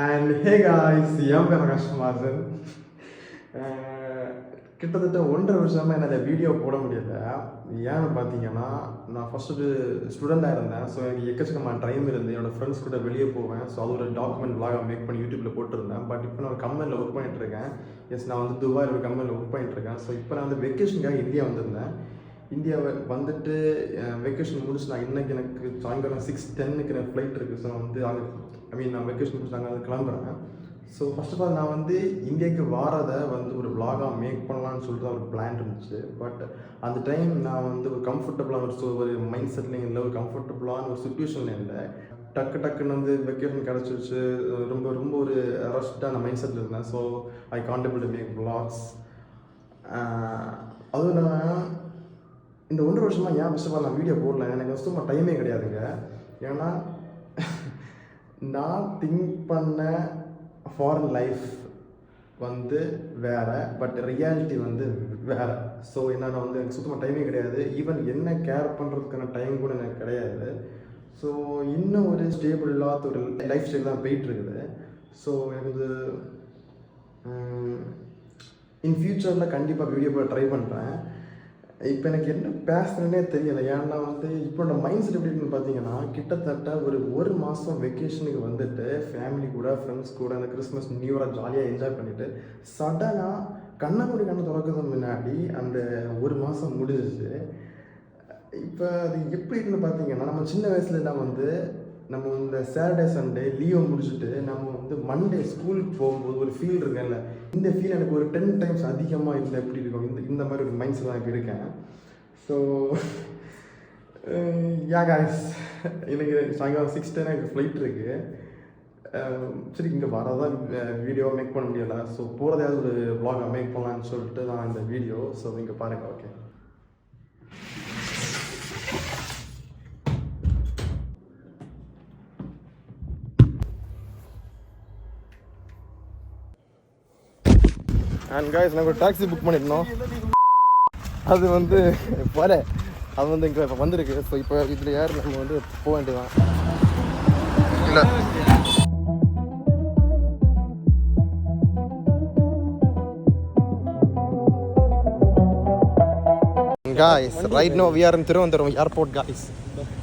And hey guys, என் பேர் ஆகாஷ்குமாரன். கிட்டத்தட்ட 1.5 வருஷமாக என்னால் வீடியோ போட முடியல. ஏன்னு பார்த்தீங்கன்னா, நான் ஃபஸ்ட்டு ஸ்டூடெண்ட்டாக இருந்தேன். ஸோ எனக்கு எக்கச்சக்கமான டைம் இருந்து என்னோடய ஃப்ரெண்ட்ஸ் கூட வெளியே போவேன். ஸோ அது ஒரு டாக்குமெண்ட் விளாக மேக் பண்ணி யூடியூப்பில் போட்டிருந்தேன். பட் இப்போ நான் ஒரு கம்பெனியில் ஒர்க் பண்ணிகிட்ருக்கேன். நான் வந்து துபாயில் ஒரு கம்பெனியில் ஒர்க் பண்ணிகிட்ருக்கேன். ஸோ இப்போ நான் வந்து வெக்கேஷனுக்காக இந்தியா வந்திருந்தேன். இந்தியாவை வந்துட்டு வெக்கேஷன் முடிச்சு நான் இன்றைக்கி எனக்கு சாயங்காலம் 6:10க்கு எனக்கு ஃப்ளைட் இருக்குது. ஸோ நான் வந்து நான் வெக்கேஷன் முடிச்சு நாங்கள் அது கிளம்புறேன். ஸோ ஃபஸ்ட் ஆஃப் ஆல் நான் வந்து இந்தியாவுக்கு வாரதை வந்து ஒரு விளாகாக மேக் பண்ணலான்னு சொல்லிட்டு ஒரு பிளான் இருந்துச்சு. பட் அந்த டைம் நான் வந்து ஒரு கம்ஃபர்டபுளான ஒரு மைண்ட் செட்லையும் இல்லை, ஒரு கம்ஃபர்டபுளான ஒரு சுச்சுவேஷனில் இல்லை. டக்குன்னு வந்து வெக்கேஷன் கிடச்சிருச்சு. ரொம்ப ஒரு ரஷ்டான மைண்ட் செட்டில் இருந்தேன். So I can't able to make vlogs. அதுவும் இல்லாமல் இந்த 1.5 வருஷமாக ஏன் ஃபஸ்ட் ஆஃப் ஆல் நான் வீடியோ போடல, எனக்கு சும்மா டைமே கிடையாதுங்க. ஏன்னா நான் திங்க் பண்ண ஃபாரின் லைஃப் வந்து வேறு, பட் ரியாலிட்டி வந்து வேறு. ஸோ என்னால் வந்து எனக்கு சுத்தமாக டைமே கிடையாது. ஈவன் என்ன கேர் பண்ணுறதுக்கான டைம் கூட எனக்கு கிடையாது. ஸோ இன்னும் ஒரு ஸ்டேபிள் இல்லாத ஒரு லைஃப் ஸ்டைல் தான் போயிட்டுருக்குது. ஸோ எனக்கு இன் ஃப்யூச்சரில் கண்டிப்பாக வீடியோ போட ட்ரை பண்ணுறேன். இப்போ எனக்கு என்ன பேசுகிறேன்னே தெரியலை. ஏன்னா வந்து இப்போ என்னோட மைண்ட் செட் எப்படி இருக்குன்னு பார்த்தீங்கன்னா, கிட்டத்தட்ட ஒரு மாதம் வெக்கேஷனுக்கு வந்துட்டு ஃபேமிலி கூட ஃப்ரெண்ட்ஸ் கூட அந்த கிறிஸ்மஸ் நியூ இயரை ஜாலியாக என்ஜாய் பண்ணிவிட்டு சடனாக கண்ணை திறக்கிறது முன்னாடி அந்த ஒரு மாதம் முடிஞ்சிச்சு. இப்போ அது எப்படி இருக்குன்னு பார்த்தீங்கன்னா, நம்ம சின்ன வயசுலலாம் வந்து நம்ம இந்த சாட்டர்டே சண்டே லீவை முடிச்சுட்டு நம்ம வந்து மண்டே ஸ்கூலுக்கு போகும்போது ஒரு ஃபீல் இருக்குல்ல, இந்த ஃபீல் எனக்கு ஒரு 10 டைம்ஸ் அதிகமாக இல்லை எப்படி இருக்கும், இந்த மாதிரி ஒரு மைண்ட் செட் தான் இப்போ இருக்கேன். ஸோ காய்ஸ், எனக்கு சாயங்காலம் 6:10 எனக்கு ஃப்ளைட் இருக்குது. சரி, இங்கே வரதான் வீடியோ மேக் பண்ண முடியலை. ஸோ போகிறதையாவது ஒரு vlog மேக் பண்ணலான்னு சொல்லிட்டு தான் இந்த வீடியோ. ஸோ இங்கே பாருங்கள். ஓகே, அண்ட் காய்ஸ், நாங்கள் ஒரு டாக்ஸி புக் பண்ணியிருந்தோம். அது வந்து அது வந்து இங்கே இப்போ வந்திருக்கு. ஸோ இப்போ இதில் யார் நம்ம வந்து போக வேண்டியதான் இல்லை. Guys, right now we are in Thiruvananthapuram airport guys.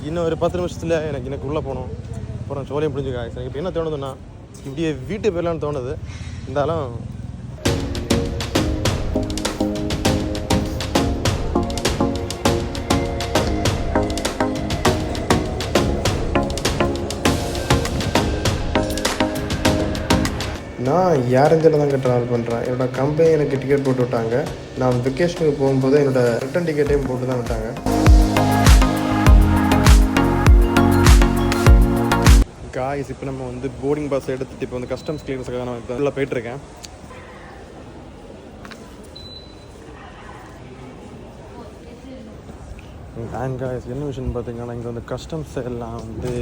இன்னும் ஒரு 10 நிமிஷத்தில் எனக்கு உள்ளே போகணும். அப்புறம் சோழியம் முடிஞ்சு காய்ஸ். எனக்கு இப்போ என்ன தோணுதுன்னா, இப்படியே வீட்டு போயிடலான்னு தோணுது. இருந்தாலும் நான் ஏர் இந்தியாவில் தாங்க ட்ராவல் பண்ணுறேன். என்னோடய கம்பெனி எனக்கு டிக்கெட் போட்டு விட்டாங்க. நான் வெக்கேஷனுக்கு போகும்போது என்னோடய ரிட்டன் டிக்கெட்டையும் போட்டு தான் விட்டாங்க. காய்ஸ், இப்போ நம்ம வந்து போர்டிங் பாஸ் எடுத்துகிட்டு இப்போ வந்து கஸ்டம்ஸ் கிளியரன்ஸுக்காக நான் நல்லா போயிட்டுருக்கேன். அண்ட் காய்ஸ், என்ன விஷயம்னு பார்த்தீங்கன்னா, இங்கே வந்து கஸ்டம்ஸ் எல்லாம் வந்து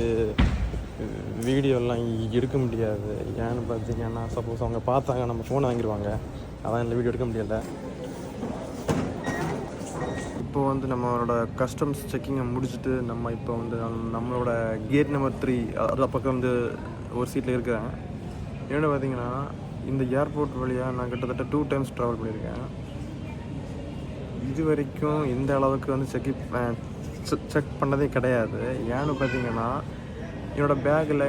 வீடியோலாம் எடுக்க முடியாது. ஏன்னு பார்த்தீங்கன்னா, சப்போஸ் அவங்க பார்த்தாங்க நம்ம ஃபோனை வாங்கிடுவாங்க. அதான் இந்த வீடியோ எடுக்க முடியலை. இப்போது வந்து நம்மளோட கஸ்டம்ஸ் செக்கிங்கை முடிச்சுட்டு நம்ம இப்போ வந்து நம்மளோட கேட் நம்பர் 3 அது பக்கம் வந்து ஒரு சீட்டில் இருக்கிறேன். என்னென்னு பார்த்தீங்கன்னா, இந்த ஏர்போர்ட் வழியாக நான் கிட்டத்தட்ட 2 டைம்ஸ் ட்ராவல் பண்ணியிருக்கேன். இது வரைக்கும் இந்த அளவுக்கு வந்து செக் பண்ணதே கிடையாது. ஏன்னு பார்த்தீங்கன்னா, என்னோடய பேக்கில்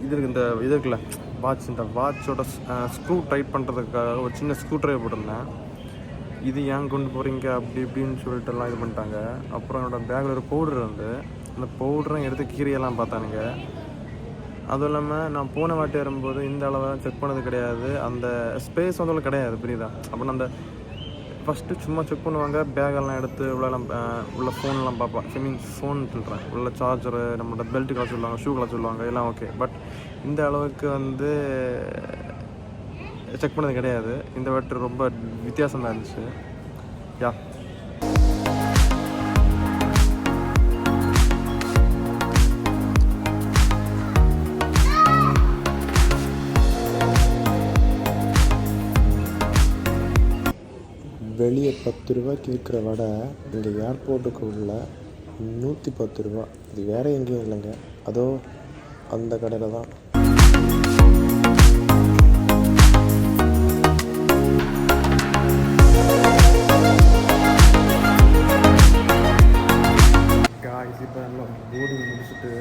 இது இருக்குல்ல வாட்ச், இந்த வாட்சோட ஸ்க்ரூ டைட் பண்ணுறதுக்காக ஒரு சின்ன ஸ்க்ரூ ட்ரைவர் போட்டிருந்தேன். இது ஏன் கொண்டு போகிறீங்க அப்படி இப்படின்னு சொல்லிட்டுலாம் இது பண்ணிட்டாங்க. அப்புறம் என்னோடய பேக்கில் ஒரு பவுடர் வந்து அந்த பவுடரும் எடுத்து கீரையெல்லாம் பார்த்தானுங்க. அதுவும் இல்லாமல் நான் போன வாட்டி வரும்போது இந்த அளவை செக் பண்ணது கிடையாது. அந்த ஸ்பேஸ் வந்து கிடையாது, புரியுதா? அப்புறம் அந்த ஃபஸ்ட்டு சும்மா செக் பண்ணுவாங்க, பேக்கெல்லாம் எடுத்து உள்ள ஃபோன்லாம் பார்ப்பேன். ஃபோன் சொல்கிறேன், உள்ள சார்ஜரு, நம்மளோட பெல்ட் கலர் சொல்லுவாங்க, ஷூ கலர் சொல்லுவாங்க, எல்லாம் ஓகே. பட் இந்த அளவுக்கு வந்து செக் பண்ணது கிடையாது. இந்த வாட்டி ரொம்ப வித்தியாசமாக இருந்துச்சு. வெளியே 10 ரூபாய்க்கு விற்கிற வடை இங்கே ஏர்போர்ட்டுக்கு உள்ள 110 ரூபா. இது வேறு எங்கேயும் இல்லைங்க, அதோ அந்த கடையில் தான். போர்டிங் முடிச்சுட்டு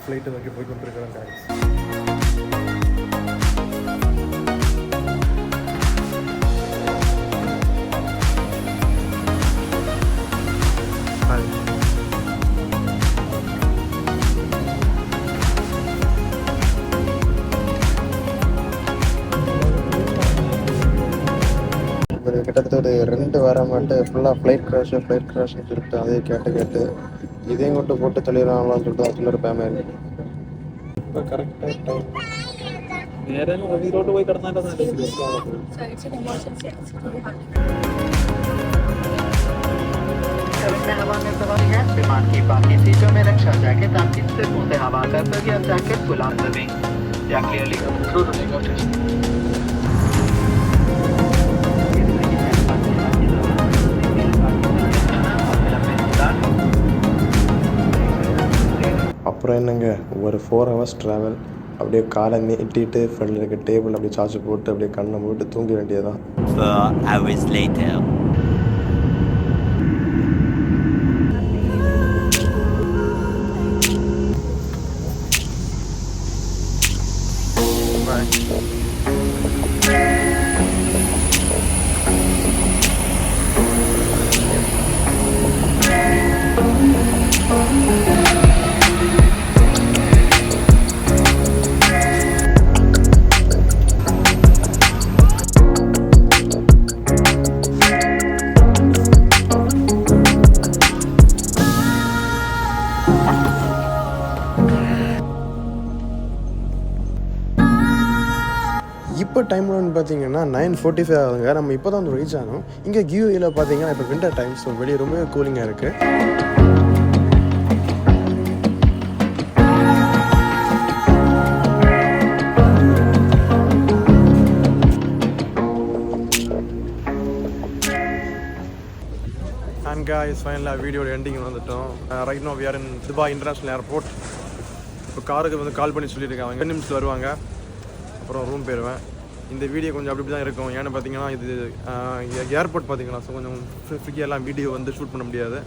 ஃப்ளைட்டை நோக்கி போய் கொண்டிருக்கிறேன் guys. கிட்டத்தட்ட ஒரு 2 வாரம் மட்டும் ஃபுல்லாக ஃப்ளைட் க்ராஷ்னு சொல்லிட்டு அதே கேட்டு இதையும் கொண்டு போட்டு தெளிவாங்களான்னு சொல்லிட்டு அதில் ஒரு பேமே இருக்கு. இப்போ கரெக்டாக டைம் നേരെ റോഡിലോട്ട് പോയി കിടന്നാലും हवा में सवारी है विमान की बाकी सीटों में रक्षा जैकेट आपकी सिर्फों से हवा कर या जैकेट गुलाम लवें या क्लियरली थ्रू द नेगोशिएशन. அப்புறம் என்னங்க ஒரு 4 hours ட்ராவல் அப்படியே காலை நீட்டிட்டு ஃப்ரெண்டில் இருக்க டேபிள் அப்படியே சார்ஜ் போட்டு அப்படியே கண்ணை போட்டு தூங்க வேண்டியதுதான். 4 hours later. இப்போ டைம் வந்து பார்த்தீங்கன்னா 9:45 ஆகுதுங்க. நம்ம இப்போ தான் வந்து ரீச் ஆனோம். இங்கே கியூஏல பார்த்தீங்கன்னா இப்போ வின்டர் டைம், ஸோ வெளியே ரொம்பவே கூலிங்காக இருக்குது. அண்ட் காய்ஸ் ஃபைனலாக வீடியோட எண்டிங் வந்துட்டோம். Right now we are in Dubai international airport. இப்போ காருக்கு வந்து கால் பண்ணி சொல்லியிருக்காங்க 2 நிமிஷத்தில் வருவாங்க, அப்புறம் ரூம் போயிடுவேன். இந்த வீடியோ கொஞ்சம் அப்படி தான் இருக்கும். ஏன்னு பார்த்தீங்கன்னா இது ஏர்போர்ட் பார்த்தீங்கன்னா ஸோ கொஞ்சம் ஃப்ரீயாக எல்லாம் வீடியோ வந்து ஷூட் பண்ண முடியாது.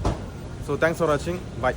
ஸோ தேங்க்ஸ் ஃபார் வாட்சிங். பாய்.